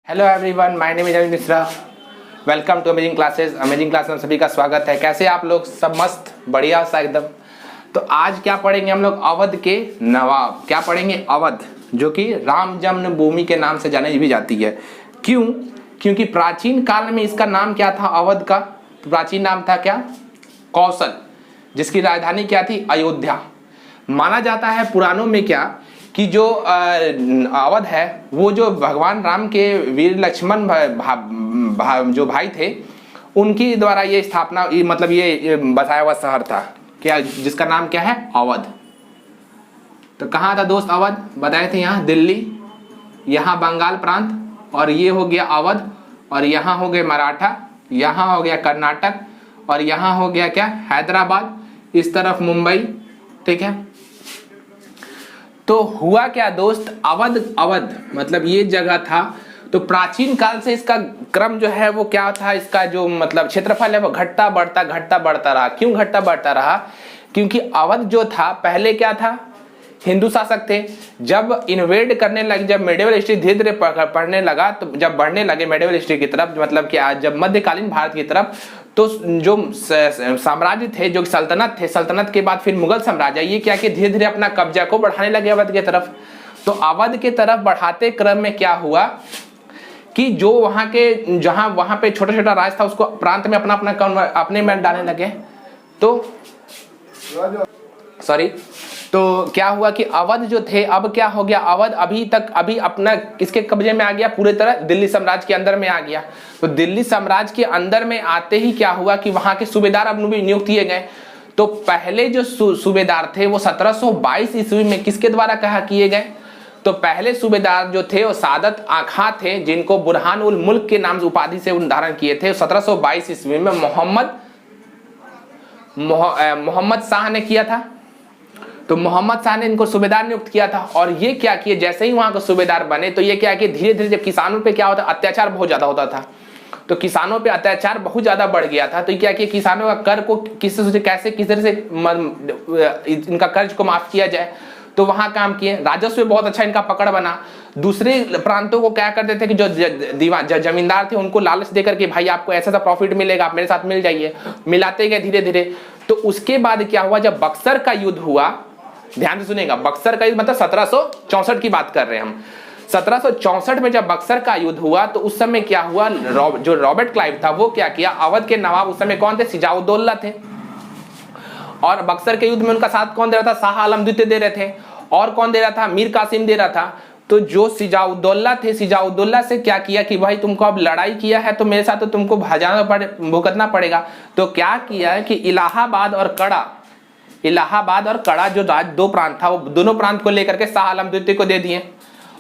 Hello everyone, my name is Amit Mishra. Welcome to amazing classes. Amazing class में सभी का स्वागत है। कैसे आप लोग? सब मस्त, बढ़िया सा एकदम। तो आज क्या पढ़ेंगे हम लोग? अवध के नवाब। क्या पढ़ेंगे? अवध, जो कि राम जन्मभूमि के नाम से जानी भी जाती है। क्यों? क्योंकि प्राचीन काल में इसका नाम क्या था? अवध का तो प्राचीन नाम था क्या? कौशल, जिसकी राजधानी क्या थी? अयोध्या। माना जाता है पुराणों में क्या कि जो अवध है वो जो भगवान राम के वीर लक्ष्मण जो भाई थे उनकी द्वारा ये स्थापना, मतलब ये बसाया हुआ शहर था क्या, जिसका नाम क्या है? अवध। तो कहाँ था दोस्त अवध? बताए थे यहाँ दिल्ली, यहाँ बंगाल प्रांत, और ये हो गया अवध, और यहाँ हो गया मराठा, यहाँ हो गया कर्नाटक, और यहाँ हो गया क्या? हैदराबाद। इस तरफ मुंबई। ठीक है। तो हुआ क्या दोस्त? अवध मतलब ये जगह था। तो प्राचीन काल से इसका क्रम जो है वो क्या था? इसका जो मतलब क्षेत्रफल है वो घटता बढ़ता रहा। क्यों घटता बढ़ता रहा? क्योंकि अवध जो था पहले क्या था? हिंदू शासक थे। जब इन्वेड करने लगे, जब मेडिवल हिस्ट्री धीरे धीरे पढ़ने लगा, तो जब बढ़ने लगे मेडिवल हिस्ट्री की तरफ, मतलब कि आज जब मध्यकालीन भारत की तरफ, तो जो साम्राज्य थे, जो सल्तनत थे, सल्तनत के बाद फिर मुगल साम्राज्य, ये क्या कि धीरे धीरे अपना कब्जा को बढ़ाने लगे अवध की तरफ। तो अवध के तरफ बढ़ाते क्रम में क्या हुआ कि जो वहां के, जहां वहां पे छोटा छोटा राज था, उसको प्रांत में अपना अपना अपने में डालने लगे। तो सॉरी, तो क्या हुआ कि अवध जो थे, अब क्या हो गया? अवध अभी अपना किसके कब्जे में आ गया? पूरे तरह दिल्ली साम्राज्य के अंदर में आ गया। तो दिल्ली साम्राज्य के अंदर में आते ही क्या हुआ कि वहां के सूबेदार अब नियुक्त किए गए। तो पहले जो सूबेदार थे वो 1722 ईस्वी में किसके द्वारा कहा किए गए? तो पहले सूबेदार जो थे वो सादत आखा थे, जिनको बुरहान उल मुल्क के नाम उपाधि से धारण किए थे। 1722 ईस्वी में मोहम्मद शाह ने किया था। तो मोहम्मद शाह ने इनको सूबेदार नियुक्त किया था। और ये क्या किए, जैसे ही वहां के सूबेदार बने तो ये क्या कि धीरे धीरे जब किसानों पे क्या होता, अत्याचार बहुत ज्यादा होता था, तो किसानों पे अत्याचार बहुत ज्यादा बढ़ गया था। तो क्या कि किसानों का कर को किस तरह से इनका कर्ज को माफ किया जाए, तो वहां काम किए। राजस्व बहुत अच्छा इनका पकड़ बना। दूसरे प्रांतों को क्या करते थे कि जो जमींदार थे उनको लालच देकर के भाई आपको ऐसा प्रॉफिट मिलेगा, आप मेरे साथ मिल जाइए, मिलाते गए धीरे धीरे। तो उसके बाद क्या हुआ? जब बक्सर का युद्ध हुआ, ध्यान से सुनेगा, बक्सर का युद्ध मतलब 1764 की बात कर रहे हैं हम। 1764 में जब बक्सर का युद्ध हुआ तो उस समय क्या हुआ? जो रॉबर्ट क्लाइव था वो क्या किया? अवध के नवाब उस समय कौन थे? सिजाउद्दौला थे। और बक्सर के युद्ध में उनका साथ कौन दे रहा था? शाह आलम द्वितीय दे रहे थे। और कौन दे रहा था? मीर कासिम दे रहा था। तो जो सिजाउद्दौला थे, सिजाउद्दौला से क्या किया कि भाई तुमको अब लड़ाई किया है तो मेरे साथ तो तुमको भुगतना पड़ेगा। तो क्या किया कि इलाहाबाद और कड़ा जो दो प्रांत था, वो दोनों प्रांत को लेकर के शाह आलम द्वितीय को दे दिए।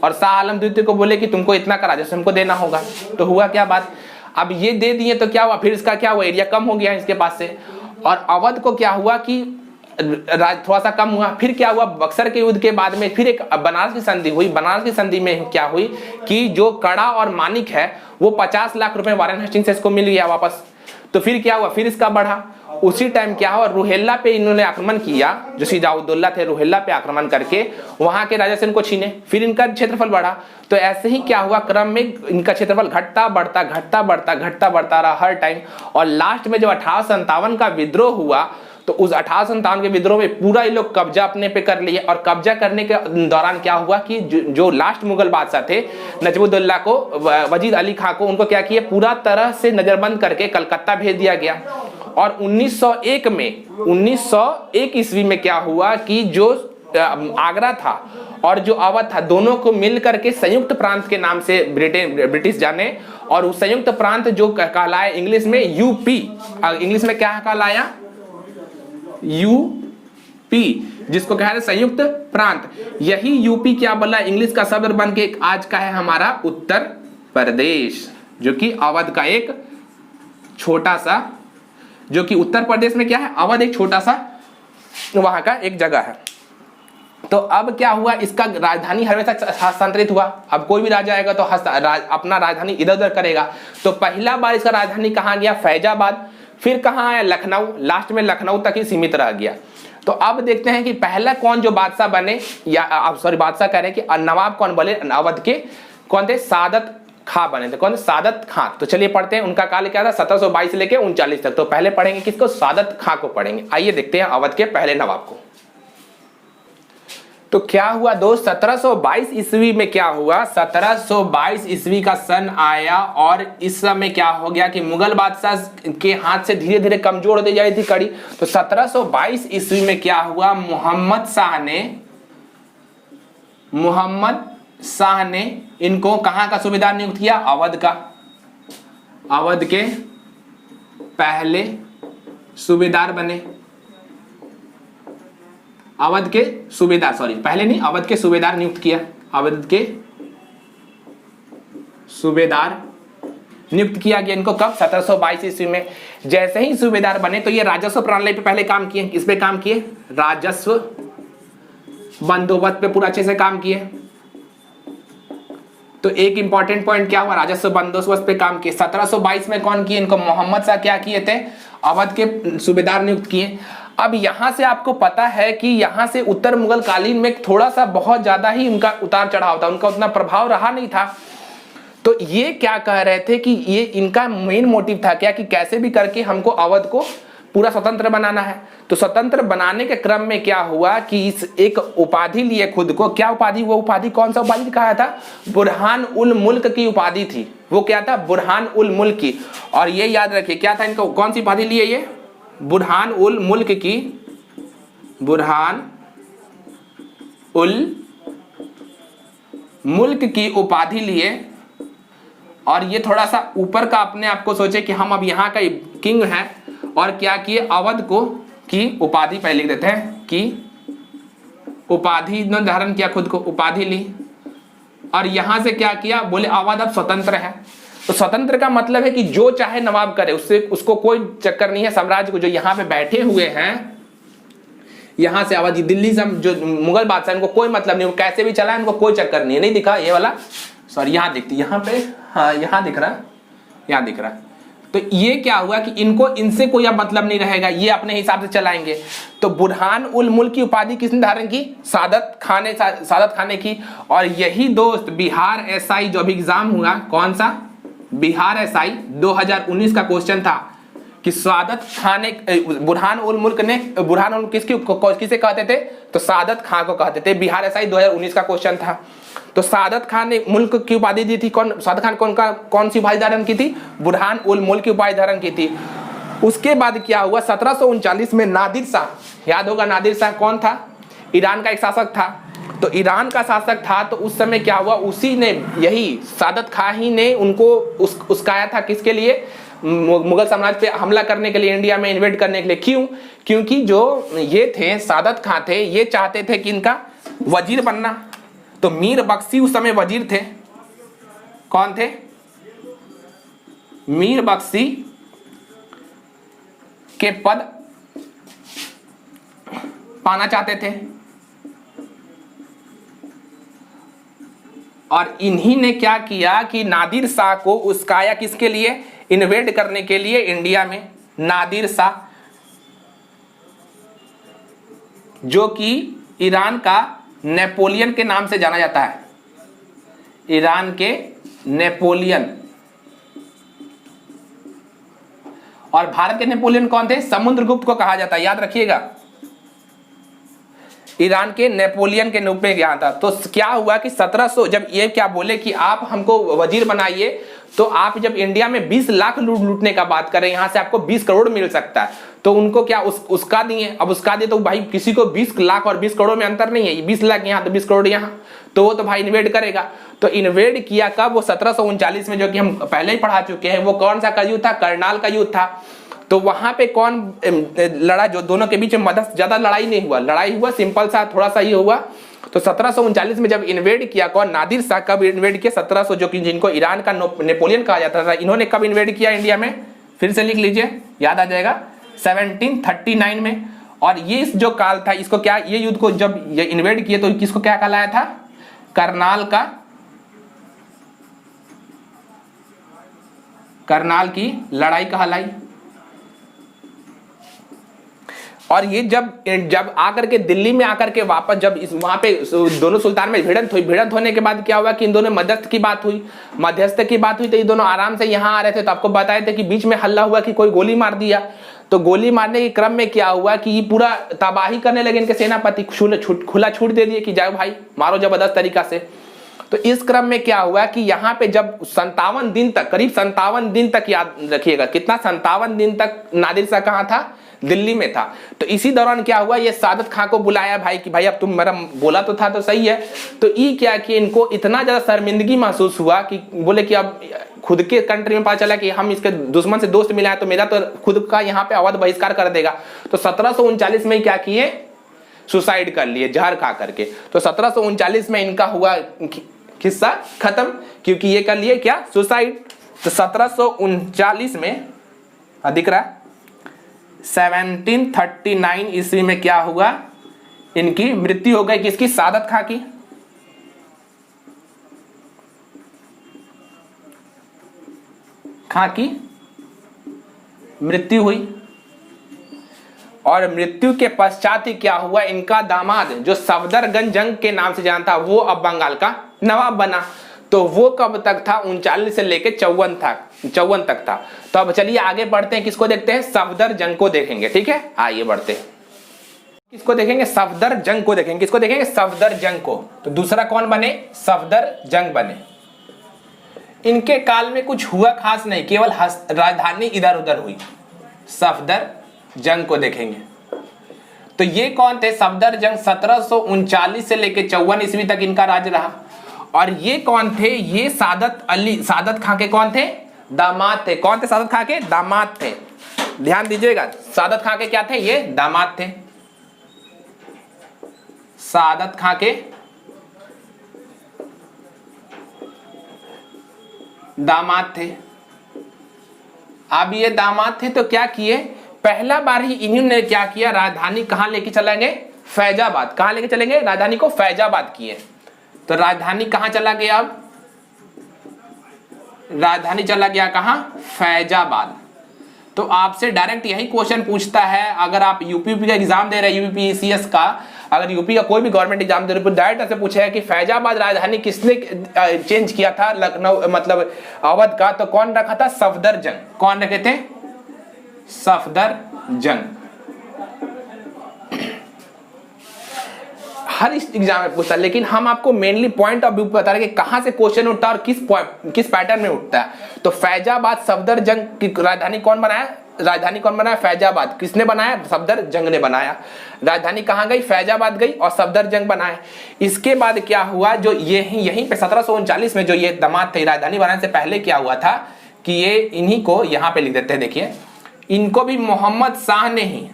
और शाह आलम द्वितीय को बोले कि तुमको इतना का राजस्व हमको देना होगा। तो हुआ क्या बात? अब ये दे दिए तो क्या हुआ? फिर इसका क्या हुआ? एरिया कम हो गया इसके पास से। और अवध को क्या हुआ कि थोड़ा सा कम हुआ। फिर क्या हुआ? बक्सर के युद्ध के बाद में फिर एक बनारस की संधि हुई। बनारस की संधि में क्या हुई कि जो कड़ा और मानिक है वो 50 लाख रुपए वारेन हेस्टिंग्स से इसको मिल गया वापस। तो फिर क्या हुआ? फिर इसका बढ़ा। उसी टाइम क्या हुआ? रुहेला पे इन्होंने आक्रमण किया। जो सिजाउद्दौला थे, रुहेला पे आक्रमण करके वहां के राजा से इनको छीने, फिर इनका क्षेत्रफल बढ़ा। तो ऐसे ही क्या हुआ? क्रम में इनका क्षेत्रफल घटता बढ़ता रहा हर टाइम। और लास्ट में जब 1857 का विद्रोह हुआ तो उस 1857 के विद्रोह में पूरा ये लोग कब्जा अपने पे कर लिए। और कब्जा करने के दौरान क्या हुआ कि जो लास्ट मुगल बादशाह थे नजमुद्दौला को, वजीद अली खां को, उनको क्या किया? पूरा तरह से नजरबंद करके कलकत्ता भेज दिया गया। और 1901 ईस्वी में क्या हुआ कि जो आगरा था और जो अवध था, दोनों को मिल करके संयुक्त प्रांत के नाम से ब्रिटिश जाने। और उस संयुक्त प्रांत जो कहलाया इंग्लिश में यूपी, इंग्लिश में क्या कहलाया? यूपी, जिसको कह रहे संयुक्त प्रांत। यही यूपी क्या बोला? इंग्लिश का शब्द बन के आज का है हमारा उत्तर प्रदेश, जो कि अवध का एक छोटा सा, जो कि उत्तर प्रदेश में क्या है? अवध एक छोटा सा वहां का एक जगह है। तो अब क्या हुआ? इसका राजधानी हमेशा हस्तांतरित हुआ। अब कोई भी राजा आएगा तो अपना राजधानी इधर उधर करेगा। तो पहला बार इसका राजधानी कहाँ गया? फैजाबाद। फिर कहाँ आया? लखनऊ। लास्ट में लखनऊ तक ही सीमित रह गया। तो अब देखते हैं कि पहला कौन जो बादशाह बने, या बादशाह कह रहे हैं कि नवाब कौन बोले? अवध के कौन थे? सादत खां बने थे। कौन? सादत खां। तो चलिए पढ़ते हैं, उनका काल क्या था 1722 से लेके 39 तक। तो पहले पढ़ेंगे किसको? सादत खां को पढ़ेंगे। आइए देखते हैं अवध के पहले नवाब को। तो क्या हुआ दोस्त, 1722 ईस्वी में क्या हुआ, 1722 ईस्वी का सन आया और इस समय क्या हो गया कि मुगल बादशाह के हाथ से धीरे धीरे कमजोर होती जा रही थी कड़ी। तो 1722 ईस्वी में क्या हुआ, मोहम्मद शाह ने इनको कहां का सूबेदार नियुक्त किया? अवध का। अवध के पहले सूबेदार बने। अवध के सूबेदार, सॉरी पहले नहीं, अवध के सूबेदार नियुक्त किया। अवध के सूबेदार नियुक्त किया गया इनको कब? 1722 ईस्वी में। जैसे ही सूबेदार बने तो ये राजस्व प्रणाली पे पहले काम किए। किस पे काम किए? राजस्व बंदोबस्त पे पूरा अच्छे से काम किए। तो एक इंपॉर्टेंट पॉइंट क्या हुआ, राजस्व बंदोबस्त पे काम किए। 1722 में कौन किए इनको? मोहम्मद शाह क्या किए थे? अवध के सूबेदार नियुक्त किए। अब यहां से आपको पता है कि यहां से उत्तर मुगल कालीन में थोड़ा सा बहुत ज्यादा ही उनका उतार चढ़ाव था, उनका उतना प्रभाव रहा नहीं था। तो ये क्या कह रहे थे कि ये इनका मेन मोटिव था क्या, कि कैसे भी करके हमको अवध को पूरा स्वतंत्र बनाना है। तो स्वतंत्र बनाने के क्रम में क्या हुआ कि इस एक उपाधि लिए खुद को। क्या उपाधि? वो उपाधि कौन सा उपाधि कहा था? बुरहान उल मुल्क की उपाधि थी। वो क्या था? बुरहान उल मुल्क की। और ये याद रखिए क्या था इनको, कौन सी उपाधि लिए? ये बुरहान उल मुल्क की, बुरहान उल मुल्क की उपाधि लिए। और ये थोड़ा सा ऊपर का अपने आप को सोचे कि हम अब यहाँ का किंग है। और क्या किए? अवध को की उपाधि पहले लिख देते हैं कि उपाधि ने धारण किया, खुद को उपाधि ली। और यहां से क्या किया? बोले अवध अब स्वतंत्र है। तो स्वतंत्र का मतलब है कि जो चाहे नवाब करे, उससे उसको कोई चक्कर नहीं है। साम्राज्य को जो यहाँ पे बैठे हुए हैं, यहां से अवध दिल्ली से जो मुगल बादशाह, इनको कोई मतलब नहीं, कैसे भी चला इनको कोई चक्कर नहीं है। नहीं दिखा ये वाला? सॉरी यहाँ दिखती, यहाँ पे, हाँ यहाँ दिख रहा, यहाँ दिख रहा। तो ये क्या हुआ कि इनको इनसे कोई अब मतलब नहीं रहेगा, ये अपने हिसाब से चलाएंगे। तो बुरहान उल मुल्क की उपाधि किसने धारण की? सादत खाने की। और यही दोस्त बिहार एसआई जो अभी एग्जाम हुआ, कौन सा? बिहार एसआई 2019 का क्वेश्चन था कि सादत खाने, बुरहान उल मुल्क ने, बुरहान उल किसे कहते थे? तो सादत खां को कहते थे। बिहार एसआई 2019 का क्वेश्चन था। तो सादत खान ने मुल्क की उपाधि दी थी। सादत खान कौन सी उपाधि धारण की थी? बुरहान उल मुल्क की उपाधि धारण की थी। उसके बाद क्या हुआ? 1739 में नादिर शाह, याद होगा नादिर शाह कौन था? ईरान का एक शासक था। तो ईरान का शासक था, तो उस समय क्या हुआ, उसी ने, यही सादत खां ही ने उनको उस्काया था। किसके लिए? मुगल साम्राज्य पे हमला करने के लिए, इंडिया में इन्वेड करने के लिए। क्यों? क्योंकि जो ये थे सादत खां थे, ये चाहते थे कि इनका वजीर बनना। तो मीर बख्शी उस समय वजीर थे। कौन थे? मीर बख्शी के पद पाना चाहते थे। और इन्हीं ने क्या किया कि नादिर शाह को उस्काया। किसके लिए? इन्वेड करने के लिए इंडिया में। नादिर शाह जो कि ईरान का नेपोलियन के नाम से जाना जाता है। ईरान के नेपोलियन। और भारत के नेपोलियन कौन थे? समुद्रगुप्त को कहा जाता है, याद रखिएगा। ईरान के नेपोलियन के रूप में यहाँ था। तो क्या हुआ कि 1700 जब ये क्या बोले कि आप हमको वजीर बनाइए, तो आप जब इंडिया में 20 लाख लूटने का बात करें, यहाँ से आपको 20 करोड़ मिल सकता है। तो उनको क्या उसका दिए। अब उसका दिए तो भाई किसी को 20 लाख और 20 करोड़ में अंतर नहीं है। 20 लाख यहाँ तो 20 करोड़ यहाँ, तो वो तो भाई इन्वेड करेगा। तो इन्वेड किया कब? वो 1739 में, जो कि हम पहले ही पढ़ा चुके हैं। वो कौन सा युद्ध था? करनाल का युद्ध था। तो वहां पे कौन लड़ा? जो दोनों के बीच में मदद, ज्यादा लड़ाई नहीं हुआ, लड़ाई हुआ सिंपल सा थोड़ा सा ही हुआ। तो 1739 में जब इन्वेड किया कौन? नादिर शाह। कब इन्वेड किया? 1700, जो कि जिनको ईरान का नेपोलियन कहा जाता था, इन्होंने कब इन्वेड किया इंडिया में? फिर से लिख लीजिए, याद आ जाएगा, 1739 में। और ये जो काल था, इसको क्या, ये युद्ध को जब ये इन्वेड किए तो किसको क्या कहलाया था? करनाल की लड़ाई कहलाई। और ये जब आकर के दिल्ली में आकर के वापस जब वहां पे दोनों सुल्तान में भिड़ंत हुई, भिड़ंत होने के बाद क्या हुआ कि इन दोनों मध्यस्थ की बात हुई, तो ये दोनों आराम से यहाँ आ रहे थे। तो आपको बताए थे कि बीच में हल्ला हुआ कि कोई गोली मार दिया। तो गोली मारने के क्रम में क्या हुआ कि ये पूरा तबाही करने लगे, इनके सेनापति खुला छूट दे दिए कि जाओ भाई मारो जबरदस्त तरीका से। तो इस क्रम में क्या हुआ कि यहाँ पे जब 57 दिन तक, करीब 57 दिन तक, याद रखिएगा कितना, 57 दिन तक नादिर शाह कहाँ था, दिल्ली में था। तो इसी दौरान क्या हुआ, ये सादत खां को बुलाया भाई कि भाई अब तुम मेरा बोला तो था तो सही है। तो ये क्या कि इनको इतना ज्यादा शर्मिंदगी महसूस हुआ कि बोले कि अब खुद के कंट्री में पता चला कि हम इसके दुश्मन से दोस्त मिला है तो मेरा तो खुद का यहाँ पे अवध बहिष्कार कर देगा। तो 1739 में क्या किए, सुसाइड कर लिए जहर खा करके। तो 1739 में इनका हुआ किस्सा खत्म, क्योंकि ये कर लिए क्या, सुसाइड। तो 1739 में दिख रहा 1739 ईस्वी में क्या हुआ, इनकी मृत्यु हो गई। किसकी, सादत खां की। खां की मृत्यु हुई। और मृत्यु के पश्चात ही क्या हुआ, इनका दामाद जो सफदरगंज जंग के नाम से जाना था, वो अब बंगाल का नवाब बना। तो वो कब तक था, 39 से लेके 54 तक था। तो अब चलिए आगे बढ़ते हैं, किसको देखते हैं, सफदर जंग को देखेंगे। ठीक है, आइए बढ़ते हैं, किसको देखेंगे, सफदर जंग को देखेंगे। किसको देखेंगे, सफदर जंग को। तो दूसरा कौन बने, सफदर जंग बने। इनके काल में कुछ हुआ खास नहीं, केवल राजधानी इधर उधर हुई। सफदर जंग को देखेंगे तो ये कौन थे, सफदर जंग 1739 से लेके 54 ईस्वी तक इनका राज रहा। और ये कौन थे, ये सादत खां के कौन थे, दामाद थे। कौन थे, सादत खां के दामाद थे। ध्यान दीजिएगा, सादत खां के क्या थे, ये दामाद थे। सादत खां के दामाद थे। अब ये दामाद थे तो क्या किए, पहला बार ही इन्होंने क्या किया, राजधानी कहां लेके चलेंगे, फैजाबाद। कहां लेके चलेंगे, राजधानी को फैजाबाद किए। तो राजधानी कहां चला गया, अब राजधानी चला गया कहां, फैजाबाद। तो आपसे डायरेक्ट यही क्वेश्चन पूछता है, अगर आप यूपी का एग्जाम दे रहे हैं, यूपीपीसीएस का, अगर यूपी का कोई भी गवर्नमेंट एग्जाम दे रहे हैं, डायरेक्ट ऐसे पूछेगा कि फैजाबाद राजधानी किसने चेंज किया था, लखनऊ मतलब अवध का, तो कौन रखा था, सफदर जंग। कौन रखे थे, सफदर जंग। हर एग्जाम में पूछता है, लेकिन हम आपको मेनली पॉइंट ऑफ व्यू बता रहे हैं कि कहां से क्वेश्चन उठता है और किस पैटर्न में उठता है। तो फैजाबाद सफदर जंग की राजधानी कौन बनाया, फैजाबाद। किसने बनाया, सफदर जंग ने बनाया। राजधानी कहां गई, फैजाबाद गई और सफदर जंग बनाया। इसके बाद क्या हुआ, जो यहीं पे 1739 में जो ये दामाद थे, राजधानी बनाने से पहले क्या हुआ था कि ये इन्हीं को यहां पे लिख देते हैं, देखिए इनको भी मोहम्मद शाह ने ही,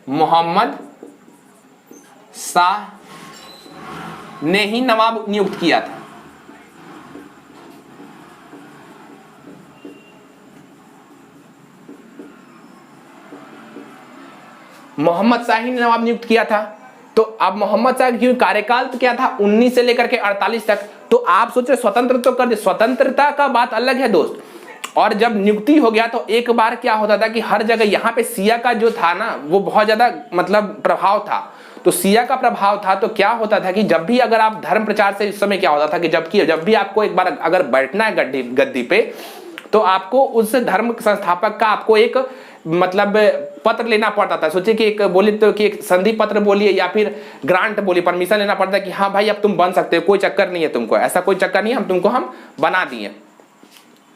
मोहम्मद शाह ने ही नवाब नियुक्त किया था। मोहम्मद शाह ने नवाब नियुक्त किया था। तो अब मोहम्मद शाह की कार्यकाल तो क्या था, 19 से लेकर के 48 तक। तो आप सोचे स्वतंत्र तो कर दे, स्वतंत्रता का बात अलग है दोस्त। और जब नियुक्ति हो गया तो एक बार क्या होता था कि हर जगह यहाँ पे सिया का जो था ना, वो बहुत ज्यादा मतलब प्रभाव था। तो सिया का प्रभाव था, तो क्या होता था कि जब भी अगर आप धर्म प्रचार से, इस समय क्या होता था कि जब भी आपको एक बार अगर बैठना है गद्दी पे, तो आपको उस धर्म संस्थापक का आपको एक मतलब पत्र लेना पड़ता था। सोचिए कि एक बोले तो कि एक संधि पत्र बोलिए या फिर ग्रांट बोलिए, परमिशन लेना पड़ता है कि हाँ भाई अब तुम बन सकते हो, कोई चक्कर नहीं है तुमको, ऐसा कोई चक्कर नहीं है, हम बना दिए।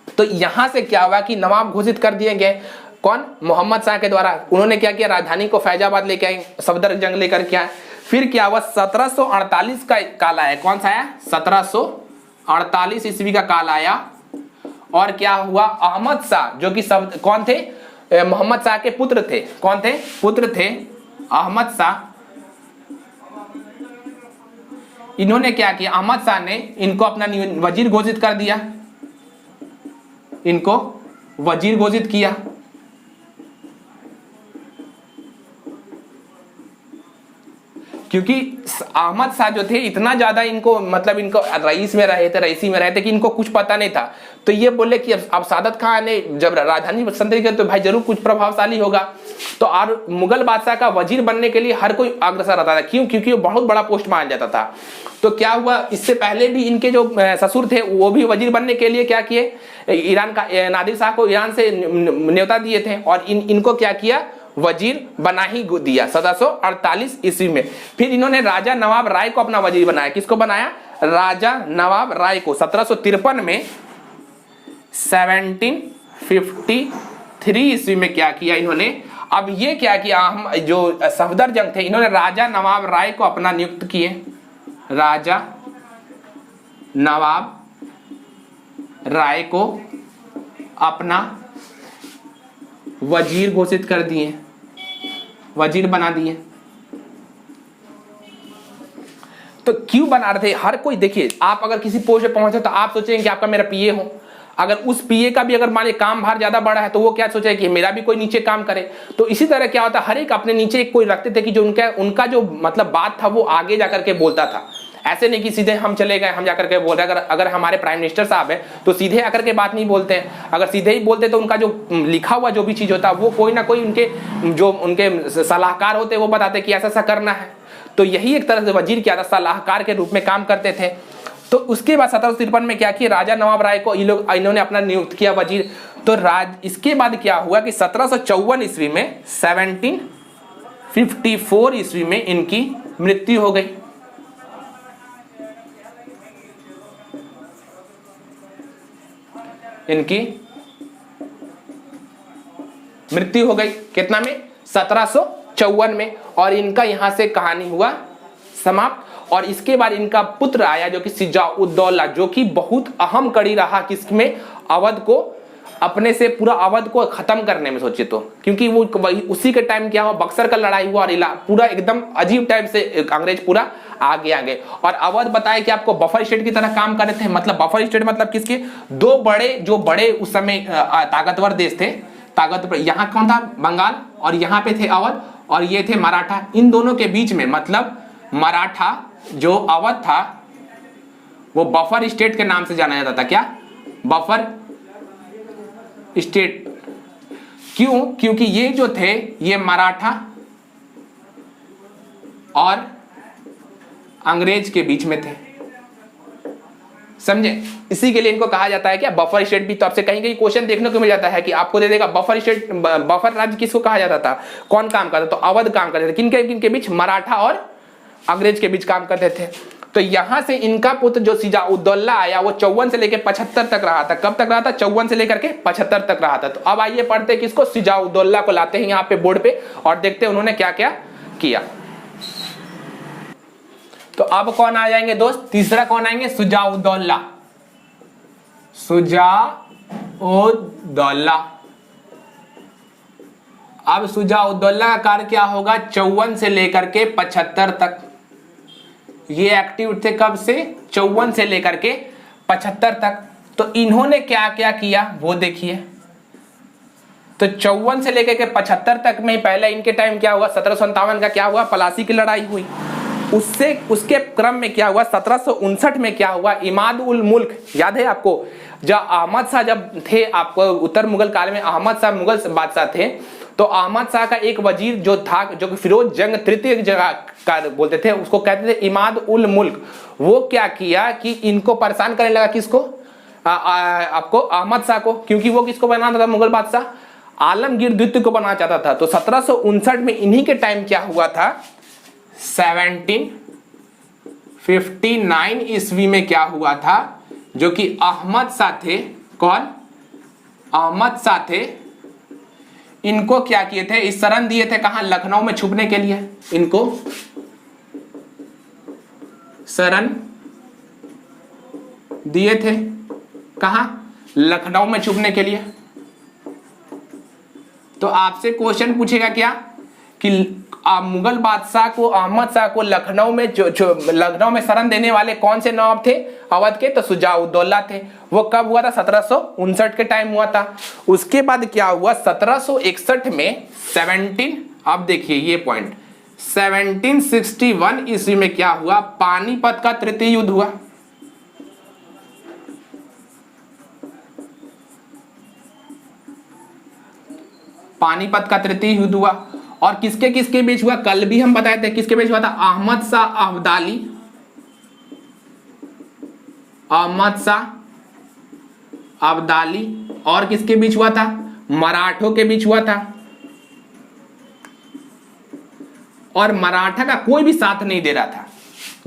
तो यहां से क्या हुआ कि नवाब घोषित कर दिए गए, कौन, मोहम्मद शाह के द्वारा। उन्होंने क्या किया, राजधानी को फैजाबाद लेके आए, सफदर जंग लेकर के आए। फिर क्या हुआ, 1748 का काल आया। कौन सा आया, 1748 ईस्वी का काल आया। और क्या हुआ, अहमद शाह जो कि सब कौन थे, मोहम्मद शाह के पुत्र थे। कौन थे, पुत्र थे अहमद शाह। इन्होंने क्या किया, अहमद शाह ने इनको अपना वजीर घोषित कर दिया, इनको वजीर घोषित किया। क्योंकि अहमद शाह जो थे इतना ज्यादा इनको मतलब इनको रईसी में रहे थे कि इनको कुछ पता नहीं था। तो ये बोले कि अब सादत खान ने जब राजधानी सल्तनत की तो भाई जरूर कुछ प्रभावशाली होगा। तो और मुगल बादशाह का वजीर बनने के लिए हर कोई अग्रसर रहता था। क्यों? क्योंकि वो बहुत बड़ा पोस्ट माना जाता था। तो क्या हुआ, इससे पहले भी इनके जो ससुर थे वो भी वजीर बनने के लिए क्या किए, ईरान का नादिर शाह को ईरान से न्योता दिए थे और इनको क्या किया, वजीर बना ही दिया 1748 ईस्वी में। फिर इन्होंने राजा नवाब राय को अपना वजीर बनाया। किसको बनाया? राजा नवाब राय को 1753 में। 1753 ईस्वी में क्या किया इन्होंने, अब ये क्या किया, हम जो सफदरजंग थे इन्होंने राजा नवाब राय को अपना नियुक्त किए, राजा नवाब राय को अपना वजीर घोषित कर दिए, वजीर बना दिए। तो क्यों बना रहे थे? हर कोई देखिए, आप अगर किसी पोस्ट पे पहुंचे तो आप सोचेंगे कि आपका मेरा पीए हो। अगर उस पीए का भी अगर मान लीजिए काम भार ज्यादा बड़ा है तो वो क्या सोचे कि मेरा भी कोई नीचे काम करे। तो इसी तरह क्या होता है, हर एक अपने नीचे कोई रखते थे कि जो उनका जो मतलब बात था वो आगे जाकर के बोलता था। ऐसे नहीं कि सीधे हम चले गए हम जाकर के बोल रहे हैं। अगर हमारे प्राइम मिनिस्टर साहब है तो सीधे आकर के बात नहीं बोलते हैं। अगर सीधे ही बोलते तो उनका जो लिखा हुआ जो भी चीज होता है वो कोई ना कोई उनके सलाहकार होते वो बताते कि ऐसा ऐसा करना है। तो यही एक तरह से वजीर क्या था, सलाहकार के रूप में काम करते थे। तो उसके बाद 1753 में क्या किया, राजा नवाब राय को इन्होंने अपना नियुक्त किया वजीर। तो इसके बाद क्या हुआ कि 1754 ईस्वी में 1754 ईस्वी में इनकी मृत्यु हो गई। इनकी मृत्यु हो गई कितना में, 1754 में। और इनका यहां से कहानी हुआ समाप्त। और इसके बाद इनका पुत्र आया जो कि सिजाउद्दौला, जो कि बहुत अहम कड़ी रहा किसमें, अवध को अपने से पूरा अवध को खत्म करने में। सोचिए तो, क्योंकि वो उसी के टाइम क्या हुआ, बक्सर का लड़ाई हुआ और पूरा एकदम अजीब टाइम से अंग्रेज पूरा आगे। और अवध बताया कि आपको बफर स्टेट की तरह काम कर रहे थे। मतलब बफर स्टेट मतलब किसके, दो बड़े उस समय ताकतवर देश थे, ताकतवर। यहाँ कौन था, बंगाल, और यहाँ पे थे अवध, और ये थे मराठा। इन दोनों के बीच में मतलब मराठा जो अवध था वो बफर स्टेट के नाम से जाना जाता था। क्या, बफर स्टेट। क्यों? क्योंकि ये जो थे ये मराठा और अंग्रेज के बीच में थे, समझे? इसी के लिए इनको कहा जाता है क्या, बफर स्टेट भी। तो आपसे कहीं कहीं क्वेश्चन देखने को मिल जाता है कि आपको दे देगा बफर स्टेट, बफर राज्य किसको कहा जाता था, कौन काम करता था, तो अवध काम करते थे। किनके बीच, मराठा और अंग्रेज के बीच काम करते थे। तो यहां से इनका पुत्र जो सिजाउद्दौला आया वो 54 से लेकर 75 तक रहा था। कब तक रहा था, 54 से लेकर के 75 तक रहा था। तो अब आइए पढ़ते हैं किसको, सिजाउद्दौला को लाते हैं यहाँ पे बोर्ड पे और देखते हैं उन्होंने क्या क्या किया। तो अब कौन आ जाएंगे दोस्त, तीसरा कौन आएंगे, सिजाउद्दौला। सिजाउद्दौला। अब सिजाउद्दौला का कार्य क्या होगा, 54 से लेकर के 75 तक ये एक्टिव थे। कब से, 54 से लेकर के 75 तक। तो इन्होंने क्या क्या किया वो देखिए। तो 54 से लेकर के 75 तक में पहले इनके टाइम क्या हुआ, 1757 का क्या हुआ, पलासी की लड़ाई हुई। उसके क्रम में क्या हुआ, 1759 में क्या हुआ, इमाद उल मुल्क, याद है आपको, जब अहमद शाह जब थे, आपको उत्तर मुगल काल में अहमद शाह मुगल बादशाह थे। तो अहमद शाह का एक वजीर जो था, जो फिरोज जंग तृतीय जगह का बोलते थे, उसको कहते थे इमाद उल मुल्क। वो क्या किया कि इनको परेशान करने लगा, किसको, आपको अहमद शाह को। क्योंकि वो किसको बनाना था, मुगल बादशाह आलमगीर द्वितीय को बनाना चाहता था। तो 1759 में इन्हीं के टाइम क्या हुआ था, 1759 ईस्वी में क्या हुआ था, जो कि अहमद शाह थे, कौन, अहमद शाह थे। इनको क्या किए थे, इस शरण दिए थे, कहां, लखनऊ में छुपने के लिए। इनको शरण दिए थे, कहां, लखनऊ में छुपने के लिए। तो आपसे क्वेश्चन पूछेगा क्या कि मुगल बादशाह को, अहमद शाह को लखनऊ में लखनऊ में शरण देने वाले कौन से नवाब थे अवध के, तो सिजाउद्दौला थे। वो कब हुआ था, 1759 के टाइम हुआ था। उसके बाद क्या हुआ, 1761 में अब देखिए ये पॉइंट, 1761 ईस्वी में क्या हुआ? पानीपत का तृतीय युद्ध हुआ। पानीपत का तृतीय युद्ध हुआ। और किसके किसके बीच हुआ? कल भी हम बताए थे किसके बीच हुआ था? अहमद शाह अब्दाली, अहमद शाह अब्दाली और किसके बीच हुआ था? मराठों के बीच हुआ था। और मराठा का कोई भी साथ नहीं दे रहा था।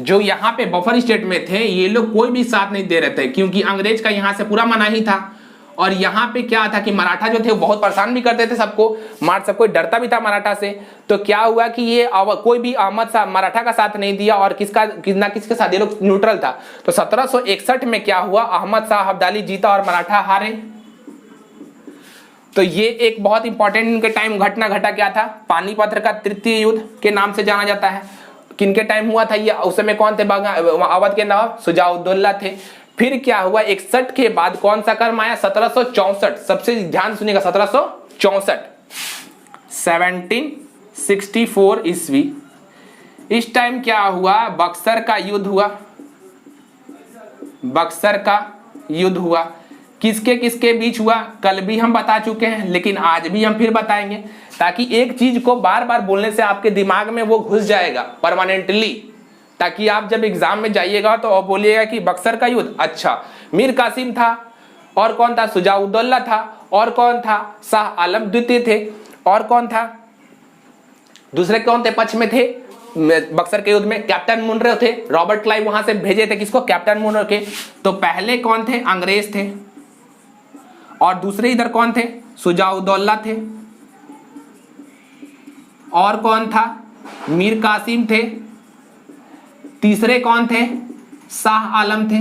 जो यहाँ पे बफर स्टेट में थे ये लोग कोई भी साथ नहीं दे रहे थे, क्योंकि अंग्रेज का यहाँ से पूरा मनाही था। और यहाँ पे क्या था कि मराठा जो थे वो बहुत परेशान भी करते थे सबको, सब कोई डरता भी था मराठा से। तो क्या हुआ कि ये कोई भी अहमद शाह मराठा का साथ नहीं दिया और किसके साथ? ये लोग न्यूट्रल था। तो 1761 में क्या हुआ? अहमद शाह अब्दाली जीता और मराठा हारे। तो ये एक बहुत इंपॉर्टेंट इनके टाइम घटना घटा। क्या था? पानीपत का तृतीय युद्ध के नाम से जाना जाता है। किनके टाइम हुआ था ये? उस समय कौन थे? अवध के नवाब शुजाउद्दौला थे। फिर क्या हुआ? 61 के बाद कौन सा कर्म आया? 1764। सबसे ध्यान सुनिएगा, 1764, 1764 ईस्वी। इस टाइम क्या हुआ? बक्सर का युद्ध हुआ। बक्सर का युद्ध हुआ। किसके किसके बीच हुआ? कल भी हम बता चुके हैं, लेकिन आज भी हम फिर बताएंगे, ताकि एक चीज को बार बार बोलने से आपके दिमाग में वो घुस जाएगा परमानेंटली, ताकि आप जब एग्जाम में जाइएगा तो बोलिएगा कि बक्सर का युद्ध, अच्छा मीर कासिम था, और कौन था? शुजाउद्दौला था, और कौन था? शाह आलम द्वितीय थे, और कौन था? दूसरे कौन थे पक्ष में थे बक्सर के युद्ध में? कैप्टन मुनरो थे। रॉबर्ट क्लाइव वहां से भेजे थे किसको? कैप्टन मुनरो के। तो पहले कौन थे? अंग्रेज थे। और दूसरे इधर कौन थे? शुजाउद्दौला थे। और कौन था? मीर कासिम थे। तीसरे कौन थे? शाह आलम थे।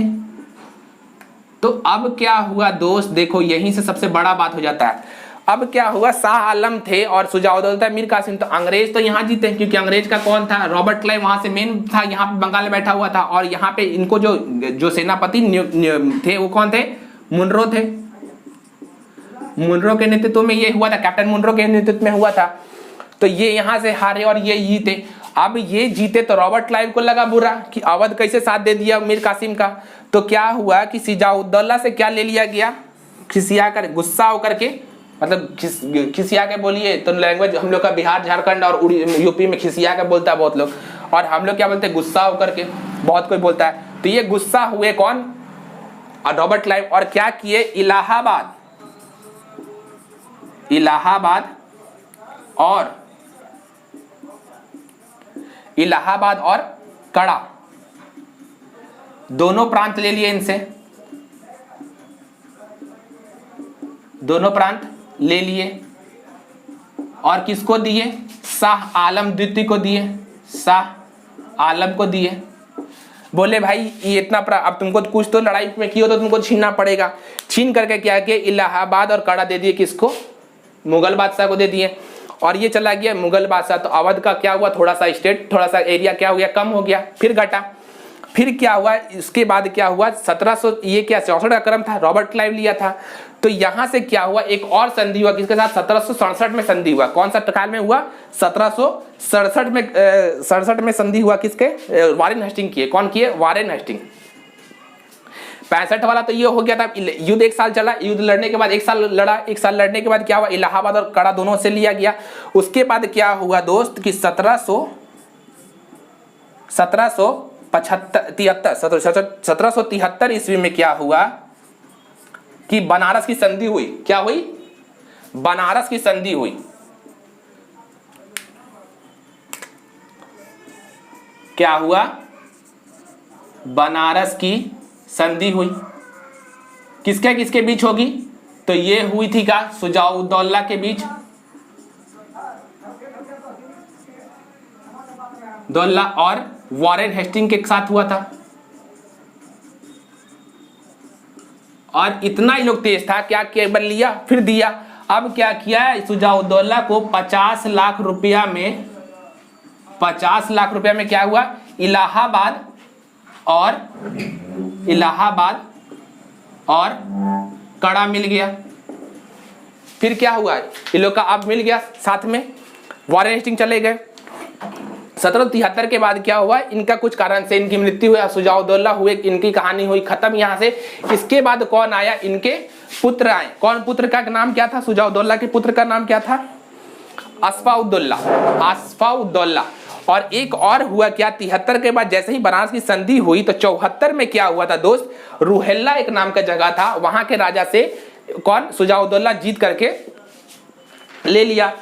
तो अब क्या हुआ दोस्त? देखो यहीं से सबसे बड़ा बात हो जाता है। अब क्या हुआ? शाह आलम थे और शुजाउद्दौला, मीर कासिम। तो अंग्रेज तो यहाँ जीते, क्योंकि अंग्रेज का कौन था? रॉबर्ट क्लाइव वहां से मेन था, यहाँ पे बंगाल में बैठा हुआ था। और यहाँ पे इनको जो सेनापति थे वो कौन थे? मुनरो थे। मुनरो के नेतृत्व में ये हुआ था, कैप्टन मुनरो के नेतृत्व में हुआ था। तो ये यहां से हारे और ये जीते। अब ये जीते तो रॉबर्ट क्लाइव को लगा बुरा कि अवध कैसे साथ दे दिया मीर कासिम का। तो क्या हुआ कि शुजाउद्दौला से क्या ले लिया गया? खिसिया कर, गुस्सा होकर के, मतलब खिसिया के बोलिए तो लैंग्वेज हम लोग का बिहार झारखंड और यूपी में खिसिया के बोलता है बहुत लोग, और हम लोग क्या बोलते हैं? गुस्सा होकर के बहुत कोई बोलता है। तो ये गुस्सा हुए कौन? Robert Clive. और क्या किए? इलाहाबाद और कड़ा दोनों प्रांत ले लिए इनसे, दोनों प्रांत ले लिए। और किसको दिए? शाह आलम द्वितीय को दिए, शाह आलम को दिए। बोले भाई ये इतना अब तुमको कुछ तो लड़ाई में किया तो तुमको छीनना पड़ेगा। छीन करके क्या किया? इलाहाबाद और कड़ा दे दिए किसको? मुगल बादशाह को दे दिए। और ये चला गया मुगल बादशाह। तो अवध का क्या हुआ? थोड़ा सा स्टेट, थोड़ा सा एरिया क्या हो गया? कम हो गया, फिर घटा। फिर क्या हुआ? इसके बाद क्या हुआ? 1764 का क्रम था, रॉबर्ट क्लाइव लिया था। तो यहां से क्या हुआ? एक और संधि हुआ किसके साथ? 1767 में संधि हुआ। कौन सा काल में हुआ? 1767 में संधि हुआ किसके? वारेन हेस्टिंग किए। कौन किए? Warren Hasting. 65 वाला तो ये हो गया था, युद्ध एक साल चला। युद्ध लड़ने के बाद एक साल लड़ा, एक साल लड़ने के बाद क्या हुआ? इलाहाबाद और कड़ा दोनों से लिया गया। उसके बाद क्या हुआ दोस्त कि 1773 ईस्वी में क्या हुआ कि बनारस की संधि हुई। क्या हुई? बनारस की संधि हुई। क्या हुआ? बनारस की संधि हुई। किसके किसके बीच होगी? तो ये हुई थी क्या? शुजाउद्दौला के बीच, दौला और वारेन हेस्टिंग के साथ हुआ था। और इतना ही लोग तेज था, क्या केवल लिया फिर दिया। अब क्या किया? शुजाउद्दौला को 50 लाख रुपया में, 50 लाख रुपया में क्या हुआ? इलाहाबाद और कड़ा मिल गया। फिर क्या हुआ? ये लोग का अब मिल गया साथ में, वारेन हेस्टिंग चले गए। 1773 के बाद क्या हुआ, इनका कुछ कारण से इनकी मृत्यु हुई, शुजाउद्दौला हुए, इनकी कहानी हुई खत्म यहाँ से। इसके बाद कौन आया, इनके पुत्र आए। कौन पुत्र का नाम क्या था, शुजाउद्दौला के पुत्र का नाम क्या था, अस्फाउद्दौला, अस्फाउद्दौला। और एक और हुआ क्या, 73 के बाद जैसे ही बनारस की संधि हुई तो 74 में क्या हुआ था दोस्त, रुहेला एक नाम का जगह था, वहां के राजा से कौन, शुजाउद्दौला जीत करके ले लिया।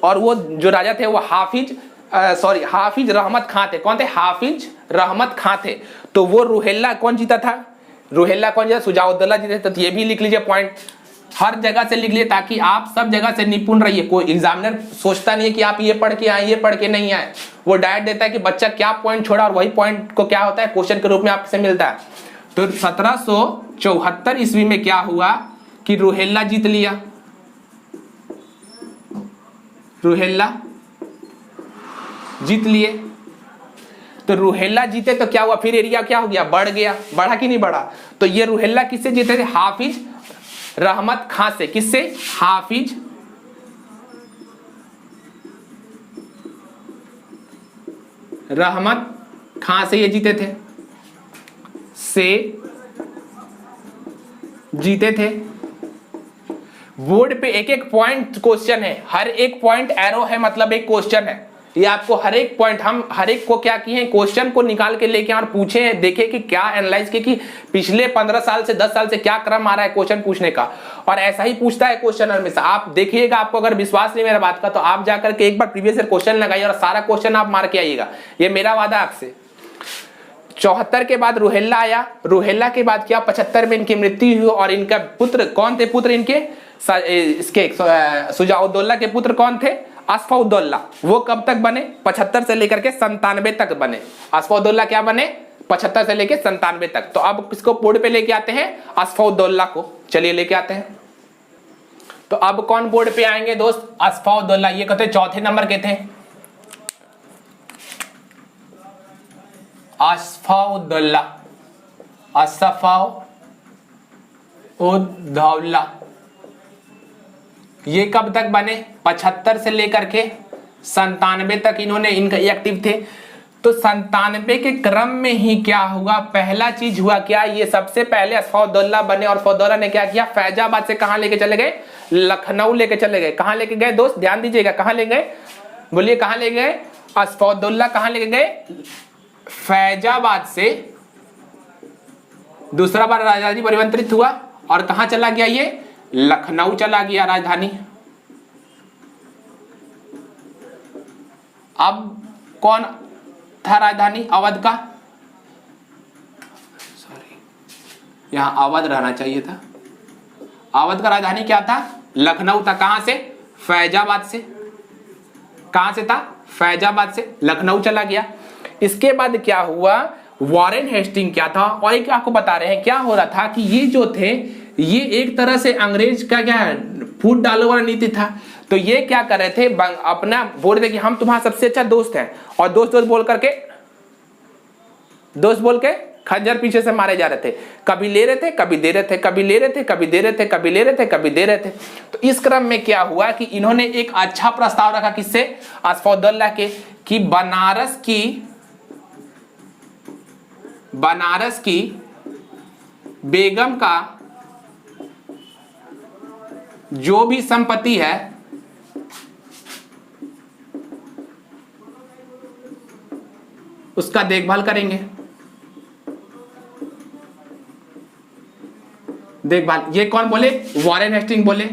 और वो जो राजा थे वो हाफिज रहमत खां थे। कौन थे, हाफिज रहमत खां थे। तो वो रुहेला कौन जीता था, रुहेला कौन जीता, शुजाउद्दौला जीते। तो ये भी लिख लीजिए पॉइंट, हर जगह से लिख लिए ताकि आप सब जगह से निपुण रहिए। कोई एग्जामिनर सोचता नहीं है कि आप ये पढ़ के आए, ये पढ़ के नहीं आए, वो डायरेक्ट देता है कि बच्चा क्या पॉइंट छोड़ा और वही पॉइंट को क्या होता है, क्वेश्चन के रूप में आपसे मिलता है। तो 1774 ईस्वी में क्या हुआ कि रुहेला जीत लिया, रुहेला जीत लिए। तो रुहेला जीते तो क्या हुआ, फिर एरिया क्या हो गया, बढ़ गया, बढ़ा कि नहीं बढ़ा। तो ये रुहेला किससे जीते थे, हाफिज रहमत खां से। किससे, हाफिज रहमत खां से ये जीते थे, जीते थे। बोर्ड पे एक एक पॉइंट क्वेश्चन है, हर एक पॉइंट एरो है, मतलब एक क्वेश्चन है। ये आपको हर एक पॉइंट, हम हर एक को क्या किए, क्वेश्चन को निकाल के लेके और पूछे हैं, देखे कि क्या एनालाइज किए कि पिछले 15 साल से 10 साल से क्या क्रम आ रहा है क्वेश्चन पूछने का। और ऐसा ही पूछता है क्वेश्चन हमेशा। आप देखिएगा, आपको अगर विश्वास नहीं मेरा बात का तो आप जाकर के एक बार प्रीवियस ईयर क्वेश्चन लगाइए और सारा क्वेश्चन आप मार के आइएगा, ये मेरा वादा आपसे। 74 के बाद रुहेला आया, रुहेला के बाद क्या, 75 में इनकी मृत्यु हुई। और इनका पुत्र कौन थे, पुत्र इनके इसके शुजाउद्दौला के पुत्र कौन थे, अस्फाउद्दौला। वो कब तक बने, 75 से लेकर के 97 तक बने। अस्फाउद्दौला क्या बने, 75 से लेकर 97 तक। तो अब किसको बोर्ड पे लेके आते हैं, अस्फाउद्दौला को, चलिए लेके आते हैं। तो अब कौन बोर्ड पे आएंगे दोस्त, अस्फाउद्दौला। ये कहते चौथे नंबर के थे, अस्फाउद्दौला, अस्फाउद्दौला। ये कब तक बने, 75 से लेकर के 97 तक इन्होंने इनका एक्टिव थे। तो 97 के क्रम में ही क्या हुआ, पहला चीज हुआ क्या, ये सबसे पहले अस्फाउद्दौला बने। और अस्फाउद्दौला ने क्या किया, फैजाबाद से कहां लेके चले गए, लखनऊ लेके चले गए। कहां लेके गए दोस्त, ध्यान दीजिएगा, कहां ले गए, बोलिए कहां ले गए, अस्फाउद्दौला कहां लेके गए, फैजाबाद से दूसरा बार राजधानी परिवर्तित हुआ और कहां चला गया, ये लखनऊ चला गया राजधानी। अब कौन था राजधानी, अवध का, सॉरी यहां अवध रहना चाहिए था। अवध का राजधानी क्या था, लखनऊ था। कहां से, फैजाबाद से। कहां से था, फैजाबाद से लखनऊ चला गया। इसके बाद क्या हुआ, वॉरेन हेस्टिंग क्या था, और एक आपको बता रहे हैं क्या हो रहा था कि ये जो थे, ये एक तरह से अंग्रेज का क्या फूट डालो वाला नीति था। तो ये क्या कर रहे थे, अपना बोल रहे थे कि हम तुम्हारा सबसे अच्छा दोस्त हैं, और दोस्त दोस्त बोल के खंजर पीछे से मारे जा रहे थे। कभी ले रहे थे, कभी दे रहे थे, कभी ले रहे थे, कभी दे रहे थे, कभी ले रहे थे, कभी दे रहे थे। तो इस क्रम में क्या हुआ कि इन्होंने एक अच्छा प्रस्ताव रखा, किससे, अस्फाउद्दौला के, कि बनारस की बेगम का जो भी संपत्ति है उसका देखभाल करेंगे। देखभाल, ये कौन बोले, वॉरेन हेस्टिंग बोले।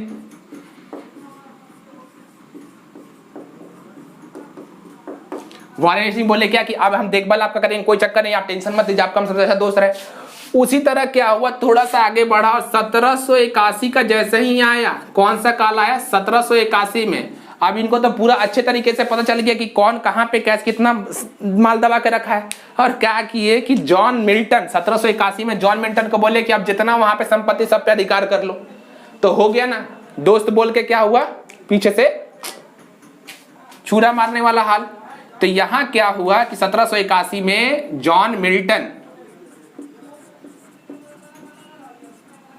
वॉरेन हेस्टिंग बोले क्या कि अब हम देखभाल आपका करेंगे, कोई चक्कर नहीं, आप टेंशन मत लीजिए, आपका हम सबसे अच्छा दोस्त रहे। उसी तरह क्या हुआ, थोड़ा सा आगे बढ़ा और 1781 का जैसे ही आया, कौन सा काल आया, 1781 में। अब इनको तो पूरा अच्छे तरीके से पता चल गया कि कौन कहां पे कैसे कितना माल दबा के रखा है। और क्या किए कि जॉन मिल्टन, 1781 में जॉन मिल्टन को बोले कि आप जितना वहां पे संपत्ति सब पे अधिकार कर लो। तो हो गया ना, दोस्त बोल के क्या हुआ, पीछे से छुरा मारने वाला हाल। तो यहां क्या हुआ कि 1781 में जॉन मिल्टन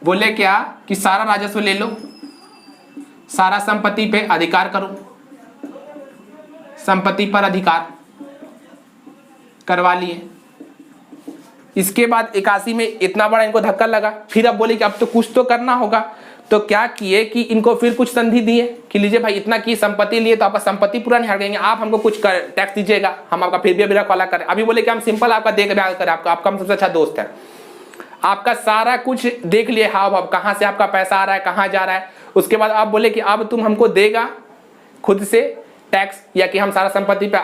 बोले क्या कि सारा राजस्व ले लो, सारा संपत्ति पे अधिकार करो, संपत्ति पर अधिकार। करवा लिए। इसके बाद 81 में इतना बड़ा इनको धक्का लगा, फिर अब बोले कि अब तो कुछ तो करना होगा। तो क्या किए कि इनको फिर कुछ संधि दिए कि लीजिए भाई इतना की संपत्ति लिए तो आपका संपत्ति पूरा नहीं हटेंगे, आप हमको कुछ टैक्स दीजिएगा, हम आपका फिर भी अभी रखवाला करें। अभी बोले कि हम सिंपल आपका देखभाल करें, आपका हम सबसे अच्छा दोस्त है, आपका सारा कुछ देख लिए, हाव भाव कहाँ से आपका पैसा आ रहा है कहाँ जा रहा है। उसके बाद आप बोले कि अब तुम हमको देगा खुद से टैक्स, या कि हम सारा संपत्ति पे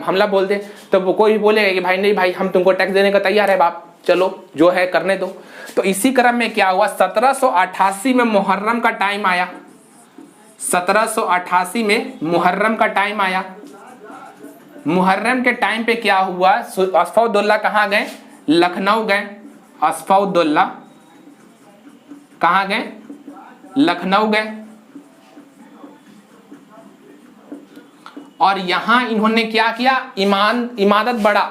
हमला बोल दें। तो वो कोई बोलेगा कि भाई नहीं भाई हम तुमको टैक्स देने का तैयार है बाप, चलो जो है करने दो। तो इसी क्रम में क्या हुआ, 1788 में मुहर्रम का टाइम आया। 1788 में मुहर्रम का टाइम आया। मुहर्रम के टाइम पे क्या हुआ, असफाउद्दौला कहाँ गए, लखनऊ गए। असफाउद्दौला कहाँ गए, लखनऊ गए। और यहां इन्होंने क्या किया, इमादत बड़ा,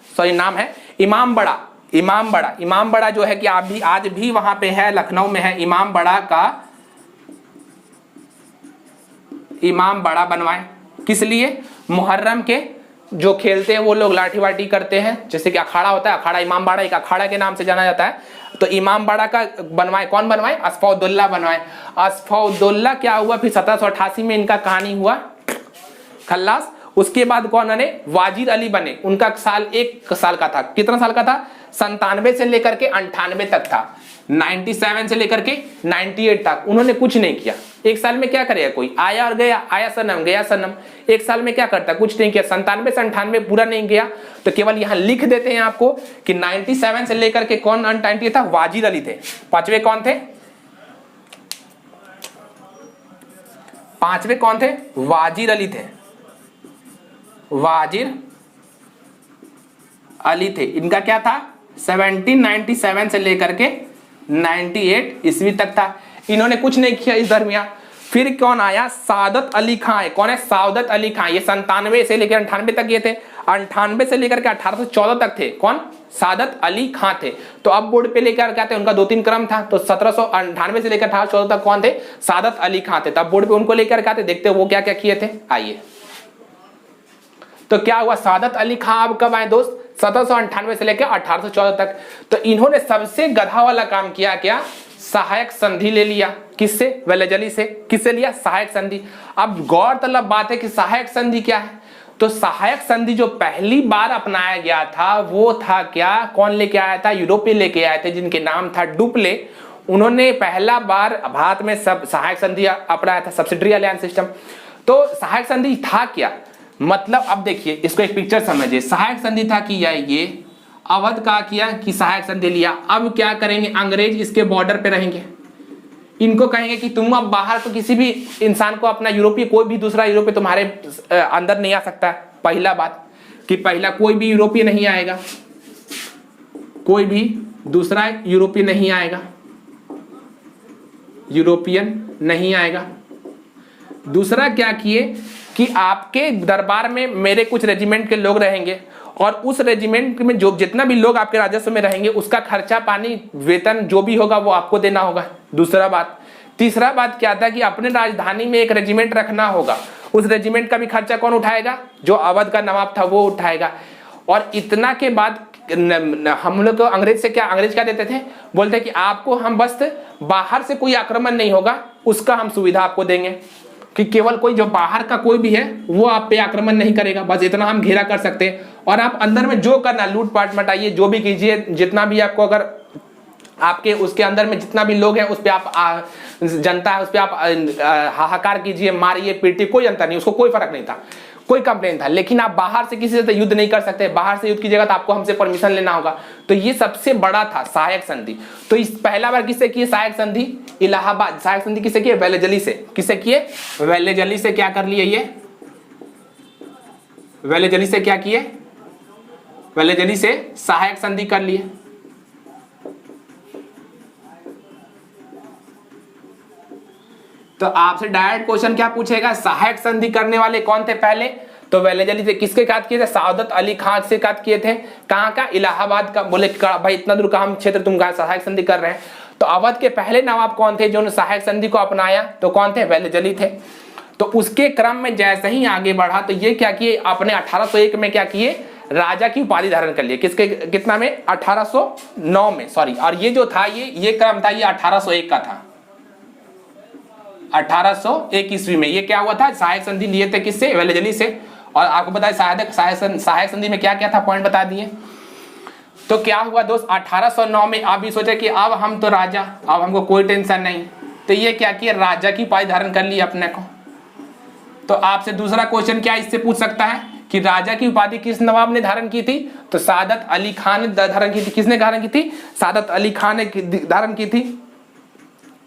सॉरी नाम है इमाम बड़ा जो है कि आज भी वहां पे है, लखनऊ में है। इमाम बड़ा बनवाए, किस लिए, मुहर्रम के जो खेलते हैं वो लोग लाठी वाठी करते हैं, जैसे कि अखाड़ा होता है, अखाड़ा इमाम बाड़ा एक अखाड़ा के नाम से जाना जाता है। तो इमाम बाड़ा का बनवाए, कौन बनवाए, असफाउद्दौला बनवाए। असफाउद्दौला क्या हुआ, फिर 1788 में इनका कहानी हुआ खल्लास। उसके बाद कौन बने, वाजिर अली बने। उनका साल 1 साल का था, कितना साल का था, 97 से लेकर के 98 तक था, 97 से लेकर के 98 तक उन्होंने कुछ नहीं किया। एक साल में क्या करेगा कोई, आया और गया, आया सनम गया सनम, एक साल में क्या करता, कुछ नहीं किया। 97 से 98 पूरा नहीं गया, तो केवल यहाँ लिख देते हैं आपको कि 97 से लेकर के कौन 98 था, वाजिर अली थे। पांचवे कौन थे, वाजिर अली थे, वाजिर अली थे। इनका क्या था, 1797 से लेकर के 98 ईस्वी तक था। इन्होंने कुछ नहीं किया इस दरमियान। फिर कौन आया, सादत अली खां है। कौन है, सादत अली खां। ये 97 से लेकर 98 तक ये थे, 98 से लेकर के 1814 तक थे। कौन, सादत अली खां थे। तो अब बोर्ड पे लेकर क्या थे, उनका 2-3 क्रम था। तो 1798 से लेकर 1814 तक कौन थे, सादत अली खां थे। तब बोर्ड पे उनको लेकर क्या थे, देखते वो क्या क्या किए थे, आइए। तो क्या हुआ, सादत अली खां अब कब आए दोस्त, 1798 से लेकर 1814 तक। तो इन्होंने सबसे गधा वाला काम किया, क्या, सहायक संधि ले लिया। किससे, वेलेजली से। किससे लिया, सहायक संधि। अब गौरतलब बात है कि सहायक संधि क्या है, तो सहायक संधि जो पहली बार अपनाया गया था वो था क्या, कौन लेके आया था, यूरोपीय लेके आए थे, जिनके नाम था डुप्ले। उन्होंने पहला बार भारत में सब सहायक संधि अपनाया था, सब्सिडरी अलायंस सिस्टम। तो सहायक संधि था क्या, मतलब अब देखिए इसको एक पिक्चर समझिए। सहायक संधि था कि ये अवध का किया कि सहायक संधि लिया। अब क्या करेंगे, अंग्रेज इसके बॉर्डर पे रहेंगे, इनको कहेंगे कि तुम अब बाहर तो किसी भी इंसान को, अपना यूरोपीय कोई भी दूसरा यूरोपीय तुम्हारे अंदर नहीं आ सकता। पहला बात कि पहला कोई भी यूरोपीय नहीं आएगा, कोई भी दूसरा यूरोपीय नहीं आएगा, यूरोपियन नहीं आएगा। दूसरा क्या किए कि आपके दरबार में मेरे कुछ रेजिमेंट के लोग रहेंगे, और उस रेजिमेंट में जो जितना भी लोग आपके राजस्व में रहेंगे उसका खर्चा पानी वेतन जो भी होगा वो आपको देना होगा। दूसरा बात। तीसरा बात क्या था कि अपने राजधानी में एक रेजिमेंट रखना होगा, उस रेजिमेंट का भी खर्चा कौन उठाएगा, जो अवध का नवाब था वो उठाएगा। और इतना के बाद हम लोग को अंग्रेज से क्या, अंग्रेज क्या देते थे, बोलते कि आपको हम बस बाहर से कोई आक्रमण नहीं होगा उसका हम सुविधा आपको देंगे, कि केवल कोई जो बाहर का कोई भी है वो आप पे आक्रमण नहीं करेगा, बस इतना हम घेरा कर सकते हैं। और आप अंदर में जो करना, लूटपाट मटाइए, जो भी कीजिए, जितना भी आपको अगर आपके उसके अंदर में जितना भी लोग हैं उस पे आप जनता है उस पे आप हाहाकार कीजिए, मारिए पीटिए, कोई अंतर नहीं, उसको कोई फर्क नहीं था, कोई कंप्लेन था। लेकिन आप बाहर से किसी से युद्ध नहीं कर सकते, बाहर से युद्ध की जगह तो आपको हमसे परमिशन लेना होगा। तो ये सबसे बड़ा था सहायक संधि। तो इस पहला बार किससे किए सहायक संधि, इलाहाबाद। सहायक संधि किससे किए, वेलेजली से। किससे किए, वेलेजली से। क्या कर लिए ये, वेलेजली से क्या किए, वेलेजली से सहायक संधि कर लिए। तो आपसे डायरेक्ट क्वेश्चन क्या पूछेगा, सहायक संधि करने वाले कौन थे पहले, तो वेलेजली से। किसके साथ किए थे, सादत अली खां से साथ किए थे। कहाँ का, इलाहाबाद का। बोले भाई इतना दूर का हम क्षेत्र तुम सहायक संधि कर रहे हैं। तो अवध के पहले नवाब कौन थे जो सहायक संधि को अपनाया, तो कौन थे, वेलेजली थे। तो उसके क्रम में जैसे ही आगे बढ़ा तो ये क्या किए, अपने 1801 में क्या किए, राजा की उपाधि धारण कर लिया। किसके कितना में 1809 में, सॉरी। और ये जो था ये क्रम था, ये 1801 का था। 1801 ईस्वी में ये क्या हुआ था, सहायक संधि लिए थे किससे, वेलेजली से। और आपको पता है सहायक संधि में क्या क्या था, पॉइंट बता दिए। तो क्या हुआ दोस्त, 1809 में आप भी सोचे कि अब हम तो राजा, अब हमको कोई टेंशन नहीं, तो ये क्या किया, राजा की उपाधि धारण कर ली अपने को। तो आपसे दूसरा क्वेश्चन क्या इससे पूछ सकता है कि राजा की उपाधि किस नवाब ने धारण की थी, तो सादत अली खान ने धारण की थी। किसने धारण की थी, सादत अली खान ने धारण की थी।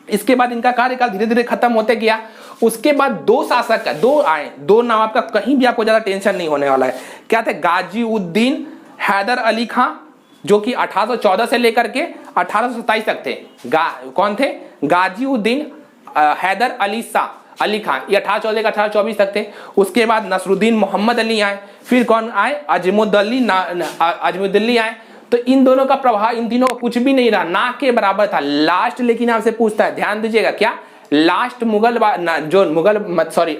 इसके बाद इनका कार्यकाल धीरे धीरे खत्म होते गया। उसके बाद दो शासक का दो आए, दो नवाब का कहीं भी आपको ज्यादा टेंशन नहीं होने वाला है। क्या थे, गाजीउद्दीन हैदर अली खां, जो कि 1814 से लेकर के 1827 तक थे। कौन थे, गाजीउद्दीन हैदर अली खां, ये 1814 का 1824 तक थे। उसके बाद नसरुद्दीन मोहम्मद अली आए, फिर कौन आए, अजमुद्दीन आए। तो इन दोनों का प्रभाव इन तीनों का कुछ भी नहीं रहा, ना के बराबर था। लास्ट लेकिन आपसे पूछता है, ध्यान दीजिएगा, क्या लास्ट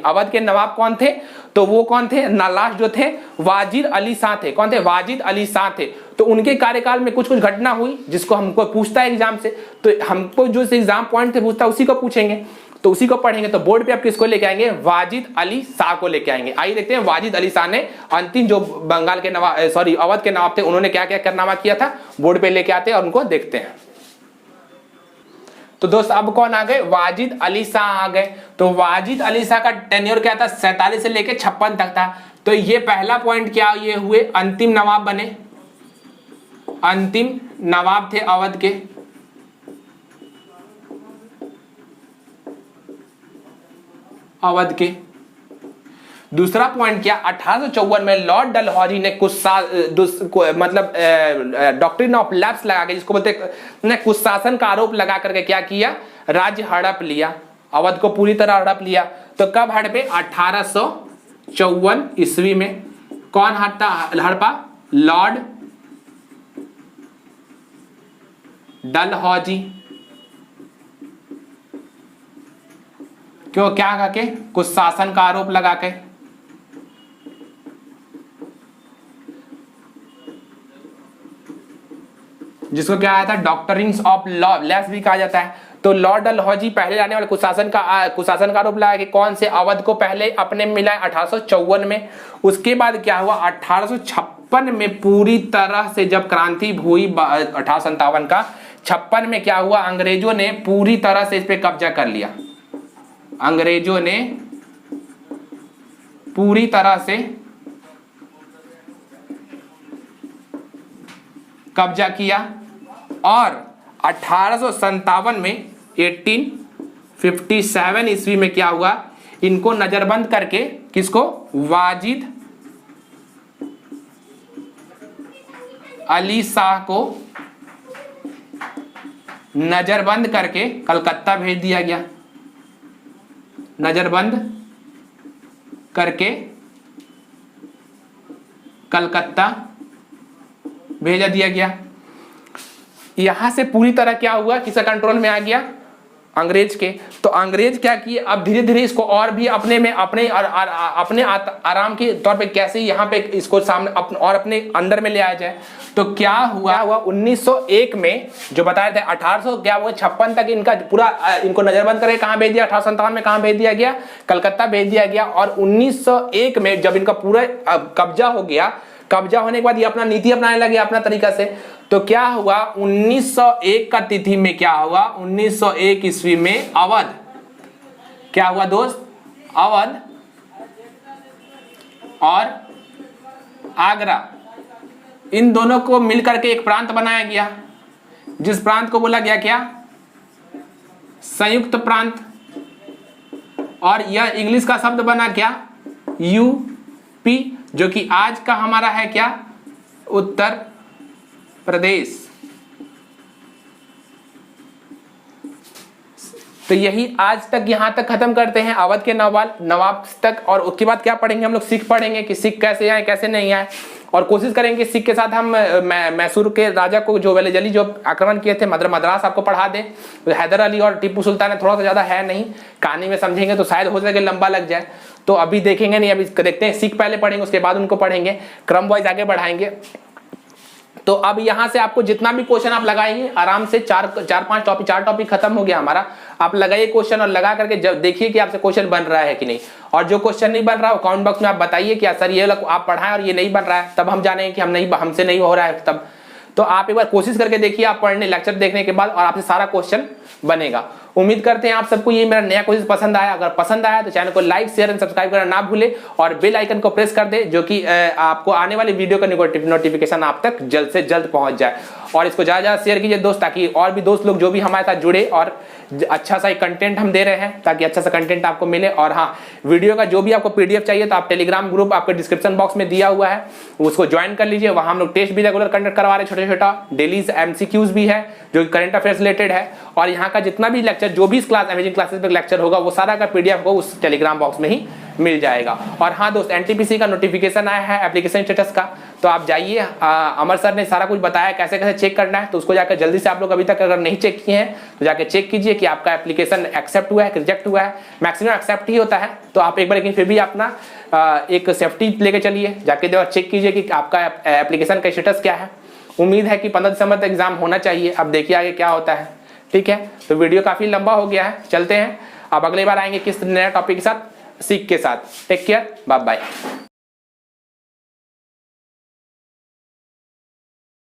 अवध के नवाब कौन थे, तो वो कौन थे ना, लास्ट जो थे वाजिद अली शाह थे। कौन थे, वाजिद अली शाह थे। तो उनके कार्यकाल में कुछ कुछ घटना हुई जिसको हमको पूछता है एग्जाम से, तो हमको जो एग्जाम पॉइंट से पूछता है उसी को पूछेंगे, तो उसी को पढ़ेंगे। तो बोर्ड पे आप किसको लेके आएंगे, वाजिद अली शाह को लेके आएंगे। आइए देखते हैं वाजिद अली शाह ने अंतिम जो बंगाल के नवाब अवध के नवाब थे, उन्होंने क्या क्या कारनामा किया था, बोर्ड पे लेके आते हैं और उनको देखते हैं। तो दोस्त अब कौन आ गए, वाजिद अली शाह आ गए। तो वाजिद अली शाह का टेन्योर क्या था, 47 से लेके 56 तक था। तो ये पहला पॉइंट क्या, ये हुए अंतिम नवाब बने, अंतिम नवाब थे अवध के। अवध के दूसरा पॉइंट क्या, 1854 में लॉर्ड डलहौजी ने कुछ मतलब डॉक्ट्रिन ऑफ लैप्स लगा के, जिसको बोलते हैं कुछ शासन का आरोप लगा करके क्या किया, राज्य हड़प लिया, अवध को पूरी तरह हड़प लिया। तो कब हड़पे, 1854 ईस्वी में। कौन हड़पा, लॉर्ड डलहौजी। क्यों, क्या करके, कुछ शासन का आरोप लगा के। जिसको क्या आया था, डॉक्ट्रिन्स ऑफ लैप्स भी कहा जाता है। तो लॉर्ड डलहौजी पहले लाने वाले कुशासन का आरोप लगाया कि कौन से, अवध को पहले अपने मिला 1854 में। उसके बाद क्या हुआ, 1856 में पूरी तरह से जब क्रांति हुई 1857 का, 56 में क्या हुआ, अंग्रेजों ने पूरी तरह से इस पे कब्जा कर लिया। अंग्रेजों ने पूरी तरह से कब्जा किया और 1857 में 1857 ईस्वी में क्या हुआ, इनको नजरबंद करके, किसको, वाजिद अली शाह को नजरबंद करके कलकत्ता भेज दिया गया। नजरबंद करके कलकत्ता भेजा दिया गया। यहां से पूरी तरह क्या हुआ, किसका कंट्रोल में आ गया, अंग्रेज के। तो अंग्रेज क्या किए, अब धीरे धीरे इसको और भी अपने आराम के तौर पे कैसे यहाँ पे इसको सामने और अपने अंदर में ले आया जाए। तो क्या हुआ 1901 में, जो बताया था 1856 तक इनका पूरा इनको नजरबंद करके कहाँ भेज दिया, 1857 में कहाँ भेज दिया गया, कलकत्ता भेज दिया गया। और 1901 में जब इनका पूरा कब्जा हो गया, कब्जा होने के बाद ये अपना नीति अपनाने लगे अपना तरीका से। तो क्या हुआ, 1901 का तिथि में क्या हुआ, 1901 ईस्वी में अवध क्या हुआ दोस्त, अवध और आगरा, इन दोनों को मिलकर के एक प्रांत बनाया गया, जिस प्रांत को बोला गया क्या, संयुक्त प्रांत। और यह इंग्लिश का शब्द बना क्या, यूपी, जो कि आज का हमारा है क्या, उत्तर प्रदेश। तो यही आज तक यहां तक खत्म करते हैं, अवध के नवाब तक। और उसके बाद क्या पढ़ेंगे हम लोग, सिख पढ़ेंगे कि सिख कैसे आए कैसे नहीं आए, और कोशिश करेंगे सिख के साथ हम मैसूर के राजा को जो वेलेजली जो आक्रमण किए थे, मद्रास आपको पढ़ा दें। हैदर अली और टीपू सुल्तान थोड़ा सा ज्यादा है नहीं, कहानी में समझेंगे तो शायद हो सके लंबा लग जाए। तो अभी देखेंगे नहीं, अभी देखते हैं, सीख पहले पढ़ेंगे उसके बाद उनको पढ़ेंगे, क्रम वाइज आगे बढ़ाएंगे। तो अब यहां से आपको जितना भी क्वेश्चन आप लगाएंगे आराम से, चार पांच टॉपिक, 4 टॉपिक खत्म हो गया हमारा। आप लगाइए क्वेश्चन और लगा करके जब देखिए कि आपसे क्वेश्चन बन रहा है कि नहीं, और जो क्वेश्चन नहीं बन रहा है कमेंट बॉक्स में आप बताइए कि सर ये आप पढ़ाएं और ये नहीं बन रहा है, तब हम जानेंगे कि हमसे नहीं हो रहा है तब। तो आप एक बार कोशिश करके देखिए, आप पढ़ने लेक्चर देखने के बाद, और आपसे सारा क्वेश्चन बनेगा। उम्मीद करते हैं आप सबको ये मेरा नया कोर्स पसंद आया। अगर पसंद आया तो चैनल को लाइक, शेयर एंड सब्सक्राइब करना ना भूले, और बेल आइकन को प्रेस कर दे, जो कि आपको आने वाली वीडियो का नोटिफिकेशन आप तक जल्द से जल्द पहुंच जाए। और इसको ज़्यादा ज़्यादा शेयर कीजिए दोस्त, ताकि और भी दोस्त लोग जो भी हमारे साथ जुड़े, और अच्छा सा कंटेंट हम दे रहे हैं ताकि अच्छा सा कंटेंट आपको मिले। और हाँ, वीडियो का जो भी आपको PDF चाहिए तो आप टेलीग्राम ग्रुप आपके डिस्क्रिप्शन बॉक्स में दिया हुआ है, उसको ज्वाइन कर लीजिए। वहाँ हम लोग टेस्ट भी रेगुलर कंडक्ट करवा रहे हैं, छोटा छोटा डेली MCQs भी है जो कि करंट अफेयर्स रिलेटेड है। और यहाँ का जितना भी लेक्चर, जो भी इस क्लास अमेजिंग क्लासेस पे लेक्चर होगा, वो सारा का PDF को उस टेलीग्राम बॉक्स में ही मिल जाएगा। और हाँ दोस्त, NTPC का नोटिफिकेशन आया है एप्लीकेशन स्टेटस का, तो आप जाइए, अमर सर ने सारा कुछ बताया कैसे कैसे चेक करना है, तो उसको जाकर जल्दी से, आप लोग अभी तक अगर नहीं चेक किए हैं तो जाकर चेक कीजिए कि आपका एप्लीकेशन एक्सेप्ट हुआ है, रिजेक्ट हुआ है। मैक्सिमम एक्सेप्ट ही होता है, तो आप एक बार लेकिन फिर भी अपना एक सेफ्टी लेके चलिए, जाके चेक कीजिए कि आपका एप्लीकेशन का स्टेटस क्या है। उम्मीद है कि 15 दिसंबर तक एग्जाम होना चाहिए, अब देखिए आगे क्या होता है। ठीक है, तो वीडियो काफी लंबा हो गया है, चलते हैं। अब अगली बार आएंगे किस नया टॉपिक के साथ, सीख के साथ। Take care, bye bye.